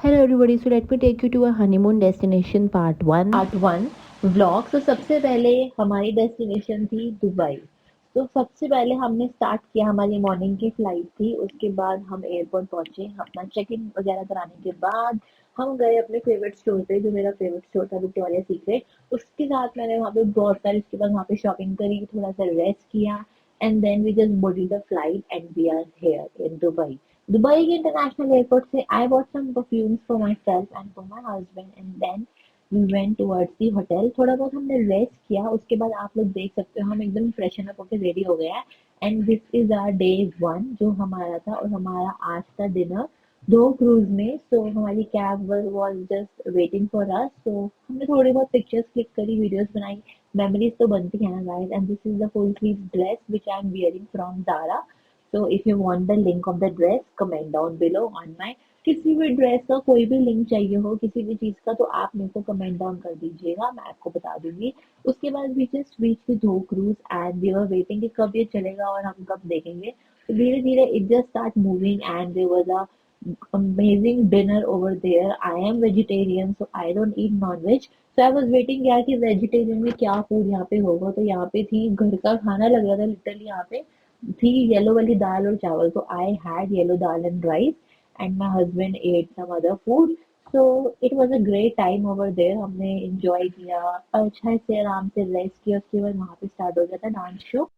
Hello everybody, so let me take you to a honeymoon destination part 1 vlog. तो सबसे पहले हमारी destination थी दुबई। तो सबसे पहले हमने स्टार्ट किया, हमारी मॉर्निंग की फ्लाइट थी। उसके बाद हम एयरपोर्ट पहुंचे, अपना चेक इन वगैरह कराने के बाद हम गए अपने फेवरेट स्टोर पे, जो मेरा फेवरेट स्टोर था विक्टोरिया सीक्रेट। उसके साथ मैंने वहाँ पे बहुत सारी, उसके बाद वहाँ पे शॉपिंग करी, थोड़ा सा रेस्ट किया, and then we just boarded the flight and we are here in Dubai. Dubai International Airport से I bought some perfumes for myself and for my husband, and then we went towards the hotel। थोड़ा बहुत हमने rest किया, उसके बाद आप लोग देख सकते हो हम एकदम फ्रेशन अप होकर रेडी हो गए हैं। And this is our day 1 जो हमारा था, और हमारा आज का डिनर दो क्रूज में। सो हमारी cab was just waiting for us. So हमने थोड़ी बहुत पिक्चर्स क्लिक करी, वीडियोस बनाई। मेमोरीज तो बनती है ना guys. And this is the full sleeve dress which I am wearing from Zara। So if you want the link of the dress, comment down below on my। किसी भी dress का कोई भी लिंक चाहिए हो किसी भी चीज का, तो आप मेरे को कमेंट डाउन कर दीजिएगा, मैं आपको बता दूंगी। उसके बाद we just reach the dhow cruise and we were waiting कि कब ये चलेगा और हम कब देखेंगे। तो धीरे धीरे it just start moving and there was a amazing dinner over there। I am vegetarian so I don't eat non-veg। so I was waiting यार कि वेजिटेरियन में क्या फूड यहाँ पे होगा। तो यहाँ पे थी घर का खाना लग रहा था लिटरली। यहाँ पे थी येलो वाली दाल और चावल। तो I had yellow dal and rice, and my husband ate some other food. So it was a great time over there. हमने इंजॉय किया, अच्छा से आराम से रेस्ट किया। उसके बाद वहाँ पे स्टार्ट हो गया था डांस शो।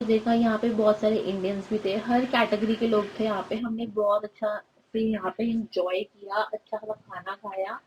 देखा यहाँ पे बहुत सारे इंडियंस भी थे, हर कैटेगरी के लोग थे यहाँ पे। हमने बहुत अच्छा से यहाँ पे इंजॉय किया, अच्छा सा खाना खाया,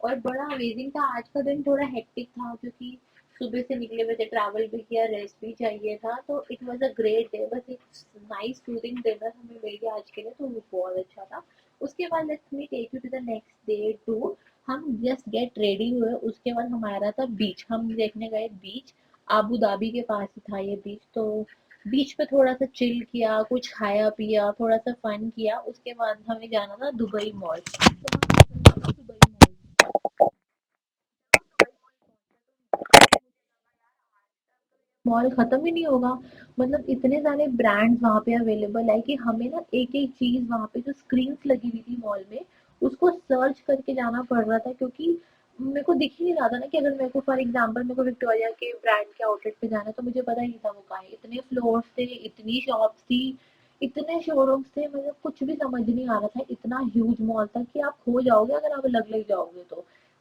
और बड़ा अमेजिंग था। आज का दिन थोड़ा हेक्टिक था क्योंकि सुबह से निकले हुए थे, ट्रैवल भी किया, रेस्ट भी चाहिए था। तो it was a great day. बस एक नाइस सूदिंग डिनर हमें मिल गया आज के लिए, तो वो बहुत अच्छा था। उसके बाद let's me take you to the next day two. हम जस्ट गेट रेडी हुए, उसके बाद हमारा था बीच। हम देखने गए बीच, आबू धाबी के पास ही था ये बीच। तो बीच पे थोड़ा सा चिल किया, कुछ खाया पिया, थोड़ा सा फन किया। उसके बाद हमें जाना था दुबई मॉल। तो हम निकल गए दुबई मॉल। मॉल खत्म ही नहीं होगा। मतलब इतने सारे ब्रांड्स वहाँ पे अवेलेबल है कि हमें ना एक एक चीज वहाँ पे जो स्क्रीन्स लगी हुई थी मॉल में, उसको सर्च करके जाना पड़ रहा था। क्योंकि मेरे को दिख ही नहीं रहा था ना कि अगर मेरे को फॉर एग्जांपल मेरे को विक्टोरिया के ब्रांड के आउटलेट पे जाना है, तो मुझे पता ही नहीं था वो कहाँ है। इतने फ्लोर्स थे, इतनी शॉप्स थी, इतने शोरूम्स थे, मतलब कुछ भी समझ नहीं आ रहा था। इतना ह्यूज मॉल था कि आप खो जाओगे अगर आप अलग अलग जाओगे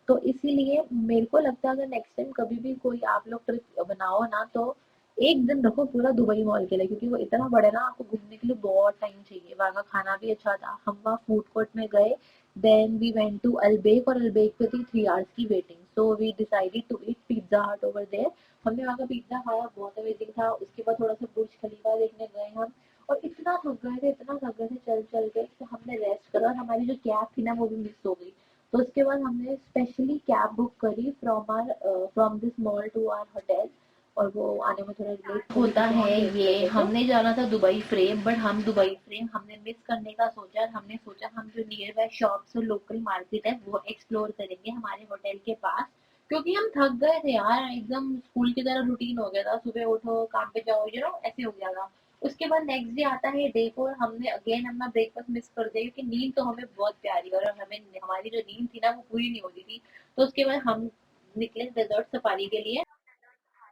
तो इसीलिए मेरे को लगता है अगर नेक्स्ट टाइम कभी भी कोई आप लोग ट्रिप बनाओ ना, तो एक दिन रखो पूरा दुबई मॉल के लिए, क्योंकि वो इतना बड़ा है ना, आपको घूमने के लिए बहुत टाइम चाहिए। वहाँ का खाना भी अच्छा था। हम वहाँ फूड कोर्ट में गए, then we went to Albaik, और अलबेक पे थी 3 आवर्स की waiting. So we decided to eat Pizza Hut over there. हमने वहाँ का पिज्जा खाया, बहुत अमेजिंग था। उसके बाद थोड़ा सा बुर्ज खलीफा देखने गए हम, और इतना थक गए थे, इतना थक गए थे चल चल के, तो हमने रेस्ट करा, और हमारी जो कैब थी ना वो भी मिस हो गई। तो उसके बाद हमने स्पेशली कैब बुक करी from this mall to our hotel, और वो आने में थोड़ा लेट होता है। ये हमने जाना था दुबई फ्रेम, बट हम दुबई फ्रेम हमने मिस करने का सोचा। हमने सोचा हम जो नियर बाय शॉप्स और लोकल मार्केट है वो एक्सप्लोर करेंगे हमारे होटल के पास। क्योंकि हम थक गए थे यार, एकदम स्कूल की तरह रूटीन हो गया था, सुबह उठो काम पे जाओ, ऐसे हो गया था। उसके बाद नेक्स्ट डे आता है डे 4। हमने अगेन अपना ब्रेकफास्ट मिस कर दिया, क्योंकि नींद तो हमें बहुत प्यारी, और हमें हमारी जो नींद थी ना वो पूरी नहीं होती थी। तो उसके बाद हम निकले डेजर्ट सफारी के लिए।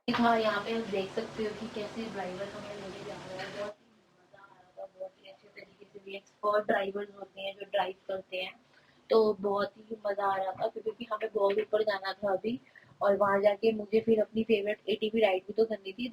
हाँ, यहाँ पे आप देख सकते हो कि कैसे ड्राइवर हमें लेके जा रहा है। बहुत ही मजा आ रहा था, बहुत ही अच्छे तरीके से। भी एक्सपर्ट ड्राइवर्स होते हैं जो ड्राइव करते हैं, तो बहुत ही मजा आ रहा था। क्योंकि हमें बहुत ऊपर जाना था अभी, और वहां जाके मुझे फिर अपनी फेवरेट एटीवी राइड भी तो करनी थी।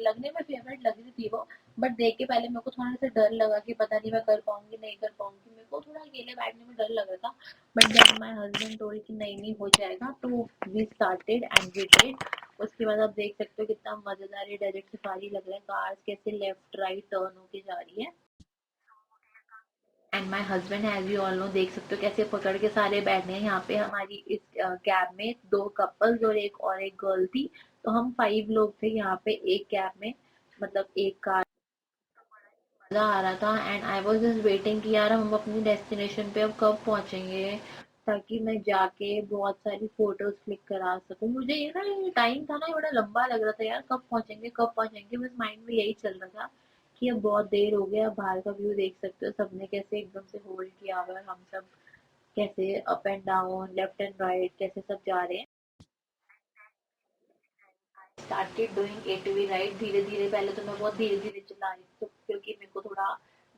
लगने में फेवरेट लग रही थी वो, बट देख के पहले मेरे को थोड़ा सा डर लगा कि पता नहीं मैं कर पाऊंगी नहीं कर पाऊंगी। मेरे को थोड़ा अकेले बैठने में डर लग रहा था, but then my husband told कि नहीं नहीं हो जाएगा। तो we started and we did. उसके बाद आप देख सकते हो कितना मजेदार ये डेजर्ट सफारी लग रहा है। कार्स कैसे लेफ्ट राइट टर्न होके जा रही है, and my husband as you all know देख सकते हो कैसे पकड़ के सारे बैठे हैं। यहाँ पे हमारी इस कैब में 2 कपल्स और एक गर्ल थी। तो हम 5 लोग थे यहाँ पे एक कैब में, मतलब एक कार। मजा आ रहा था, and I was just waiting कि यार हम अपनी डेस्टिनेशन पे अब कब पहुंचेंगे, ताकि मैं जाके बहुत सारी फोटोज क्लिक करा सकूं। मुझे ये ना ये टाइम था ना, ये बड़ा लंबा लग रहा था यार, कब पहुंचेंगे कब पहुंचेंगे, बस माइंड में यही चल रहा था कि अब बहुत देर हो गया, बाहर का व्यू देख सकते हो, सबने कैसे एकदम से होल्ड किया हुआ है, हम सब कैसे up and down, left and right कैसे सब जा रहे हैं। स्टार्टेड डूइंग एटीवी राइड धीरे-धीरे। पहले तो मैं बहुत धीरे-धीरे चला रही थी, तो क्योंकि मेरे को थोड़ा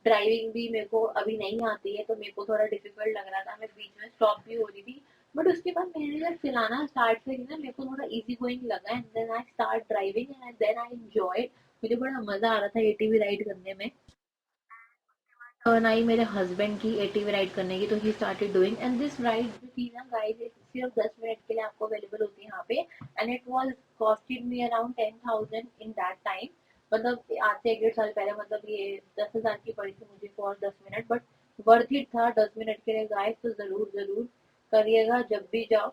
ड्राइविंग भी मेरे को अभी नहीं आती है, तो मेरे को थोड़ा डिफिकल्ट लग रहा था, मैं बीच में स्टॉप भी हो रही थी। बट उसके बाद मैंने जब चलाना स्टार्ट करी ना, मेरे को थोड़ा इजी गोइंग लगा, and then I start driving and then I enjoy. मुझे बड़ा मजा आ रहा था एटीवी राइड करने में। टर्न आई मेरे हस्बैंड की एटीवी राइड करने की, तो he started doing, and this ride जो थी ना गाइस, सिर्फ 10 मिनट के लिए आपको अवेलेबल होती है यहाँ पे, and it was costed me around 10,000 in that time. मतलब आज से 1 1.5 साल पहले, मतलब ये 10,000 की पड़ी थी मुझे for 10 minute, but worth it था 10 मिनट के लिए गाइस। तो जरूर जरूर करिएगा जब भी जाओ।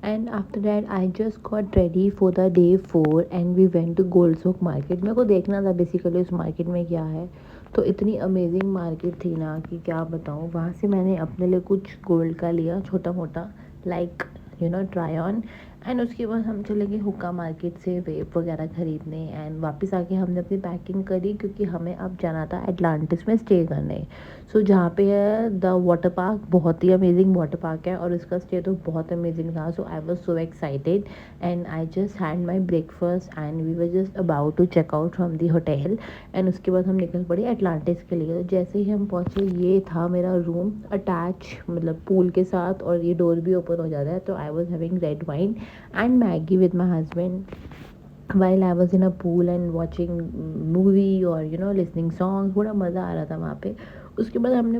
And after that I just got ready for the day 4 and we went to gold souk market. मेरे को देखना था बेसिकली उस मार्केट में क्या है, तो इतनी अमेजिंग मार्केट थी ना कि क्या बताऊँ। वहाँ से मैंने अपने लिए कुछ गोल्ड का लिया छोटा मोटा, लाइक ट्राई ऑन। एंड उसके बाद हम चले गए हुक्का मार्केट से वेप वगैरह ख़रीदने, एंड वापस आके हमने अपनी पैकिंग करी क्योंकि हमें अब जाना था एटलांटिस में स्टे करने। सो जहाँ पे है द वाटर पार्क, बहुत ही अमेजिंग वाटर पार्क है और इसका स्टे तो बहुत अमेजिंग था। So I was so excited and I just had my breakfast and we were just about to check out from the hotel. And उसके बाद हम निकल पड़े एटलांटिस के लिए। तो जैसे ही हम पहुँचे, ये था मेरा रूम अटैच, मतलब पूल के साथ, और ये डोर भी ओपन हो जाता है। तो I was having red wine and Maggi with my husband while I was in a pool and watching movie or listening songs। बड़ा मज़ा आ रहा था वहाँ पे। उसके बाद हमने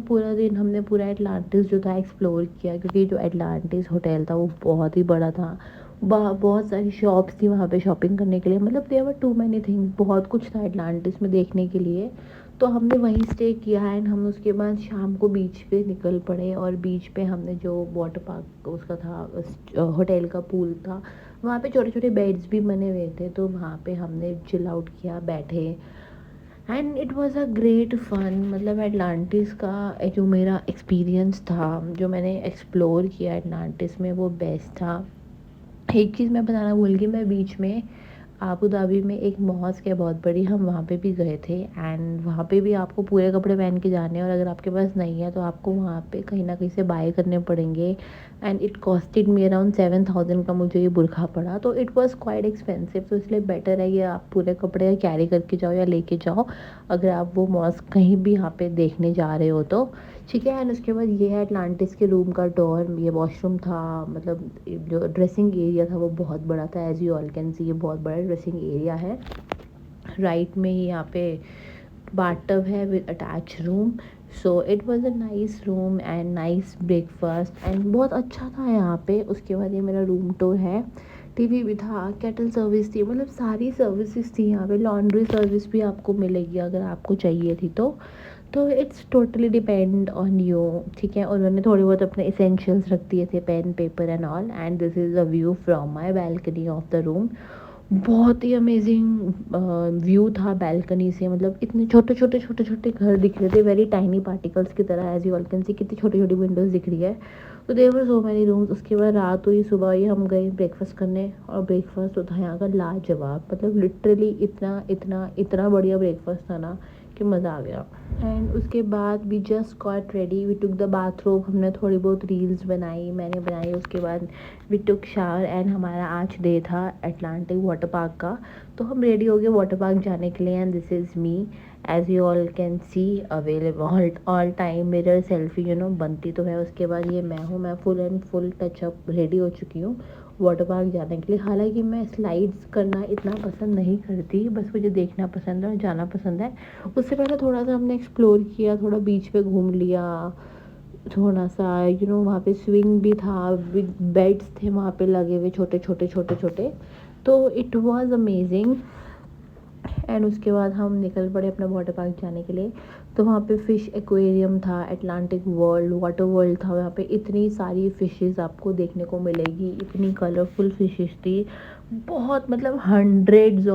पूरा एटलांटिस जो था एक्सप्लोर किया, क्योंकि जो एटलांटिस होटल था वो बहुत ही बड़ा था। बहुत सारी शॉप्स थी वहाँ पे शॉपिंग करने के लिए, मतलब there were too many things, बहुत कुछ था एटलांटिस में देखने के लिए। तो हमने वहीं स्टे किया एंड हम उसके बाद शाम को बीच पे निकल पड़े, और बीच पे हमने जो वाटर पार्क उसका था, होटल का पूल था, वहाँ पे छोटे छोटे बेड्स भी बने हुए थे, तो वहाँ पे हमने चिल आउट किया, बैठे। And it was a great fun. मतलब एटलांटिस का जो मेरा एक्सपीरियंस था, जो मैंने एक्सप्लोर किया एटलांटिस में, वो बेस्ट था। एक चीज़ मैं बताना भूल गई, मैं बीच में आबू धाबी में एक मॉस्क है बहुत बड़ी, हम वहाँ पे भी गए थे। एंड वहाँ पे भी आपको पूरे कपड़े पहन के जाने हैं, और अगर आपके पास नहीं है तो आपको वहाँ पे कहीं ना कहीं से बाय करने पड़ेंगे। And it costed me around 7,000 का मुझे ये बुरखा पड़ा, तो इट वॉज़ क्वाइट एक्सपेंसिव। तो इसलिए बेटर है कि आप पूरे कपड़े कैरी करके जाओ या लेके जाओ, अगर आप वो मॉस्क कहीं भी यहाँ पे देखने जा रहे हो तो। ठीक है। एंड उसके बाद ये है एटलांटिस के रूम का डोर, ये वॉशरूम था, मतलब जो ड्रेसिंग एरिया था वो बहुत बड़ा था। As you all can see, ये बहुत बड़ा ड्रेसिंग एरिया है। राइट में ही यहाँ पे बाथटब है with attach room. So it was a nice room and nice breakfast and बहुत अच्छा था यहाँ पे। उसके बाद ये मेरा रूम टूर है। टीवी भी था, केटल सर्विस थी, मतलब सारी सर्विसेज थी यहाँ पे। लॉन्ड्री सर्विस भी आपको मिलेगी अगर आपको चाहिए थी तो it's totally depend on you. ठीक है। उन्होंने थोड़े बहुत अपने इसेंशियल्स रख दिए थे, pen paper and all. And this is a view from my balcony of the room. बहुत ही अमेजिंग व्यू था बैल्कनी से। मतलब इतने छोटे छोटे छोटे छोटे घर दिख रहे थे, वेरी टाइनी पार्टिकल्स की तरह। As you all can see, कितनी छोटी छोटी विंडोज़ दिख रही है। तो there were so many rooms. उसके बाद रात हुई, सुबह हुई, हम गए ब्रेकफास्ट करने, और ब्रेकफास्ट तो था यहाँ का लाजवाब। मतलब लिटरली इतना इतना इतना बढ़िया ब्रेकफास्ट था ना कि मज़ा आ गया। एंड उसके बाद we just got ready, we took the bathroom. हमने थोड़ी बहुत रील्स बनाई, मैंने बनाई। उसके बाद वी टुक शावर एंड हमारा आज डे था एटलांटिक वाटर पार्क का। तो हम रेडी हो गए वाटर पार्क जाने के लिए। And this is me, as you all can see, available all time mirror selfie बनती तो है। उसके बाद ये मैं हूँ, मैं full and full touchup ready हो चुकी हूँ वाटर पार्क जाने के लिए। हालांकि मैं स्लाइड्स करना इतना पसंद नहीं करती, बस मुझे देखना पसंद है और जाना पसंद है। उससे पहले थोड़ा सा हमने एक्सप्लोर किया, थोड़ा बीच पे घूम लिया, थोड़ा सा वहाँ पे स्विंग भी था, बिग बेड्स थे वहाँ पे लगे हुए, छोटे छोटे छोटे छोटे। तो इट वाज अमेजिंग। एंड उसके बाद हम निकल पड़े अपना वाटर पार्क जाने के लिए। तो वहाँ पे फ़िश एक्वेरियम था, एटलांटिक वर्ल्ड वाटर वर्ल्ड था। वहाँ पे इतनी सारी फ़िशेस आपको देखने को मिलेगी, इतनी कलरफुल फ़िशेस थी, बहुत, मतलब हंड्रेड्स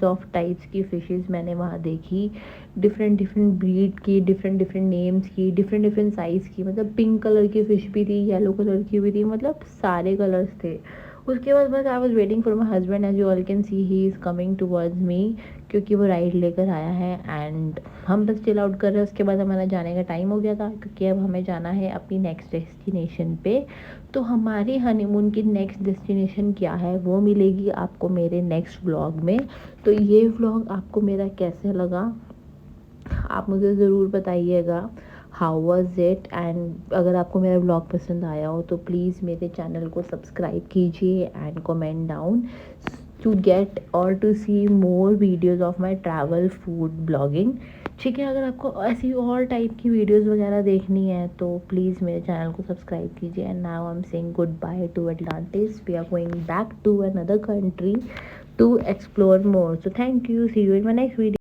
ऑफ टाइप्स की फ़िशेस मैंने वहाँ देखी। डिफरेंट डिफरेंट ब्रीड की, डिफरेंट डिफरेंट नेम्स की, डिफरेंट डिफरेंट साइज़ की। मतलब पिंक कलर की फ़िश भी थी, येलो कलर की भी थी, मतलब सारे कलर्स थे। उसके बाद बस I was waiting for my husband. As you all can see, he is coming towards me क्योंकि वो राइड लेकर आया है एंड हम बस चिल आउट कर रहे हैं। उसके बाद हमारा जाने का टाइम हो गया था क्योंकि अब हमें जाना है अपनी नेक्स्ट डेस्टिनेशन पे। तो हमारी हनीमून की नेक्स्ट डेस्टिनेशन क्या है वो मिलेगी आपको मेरे नेक्स्ट व्लॉग में। तो ये व्लॉग आपको मेरा कैसे लगा आप मुझे ज़रूर बताइएगा, हाउ वाज इट। एंड अगर आपको मेरा व्लॉग पसंद आया हो तो प्लीज़ मेरे चैनल को सब्सक्राइब कीजिए and comment down to get और to see more videos of my travel food blogging. ठीक है, अगर आपको ऐसी और टाइप की वीडियोज़ वगैरह देखनी है तो प्लीज़ मेरे चैनल को सब्सक्राइब कीजिए। And now I am saying good bye to Atlantis, we are going back to another country to explore more. So thank you, see you in my next video.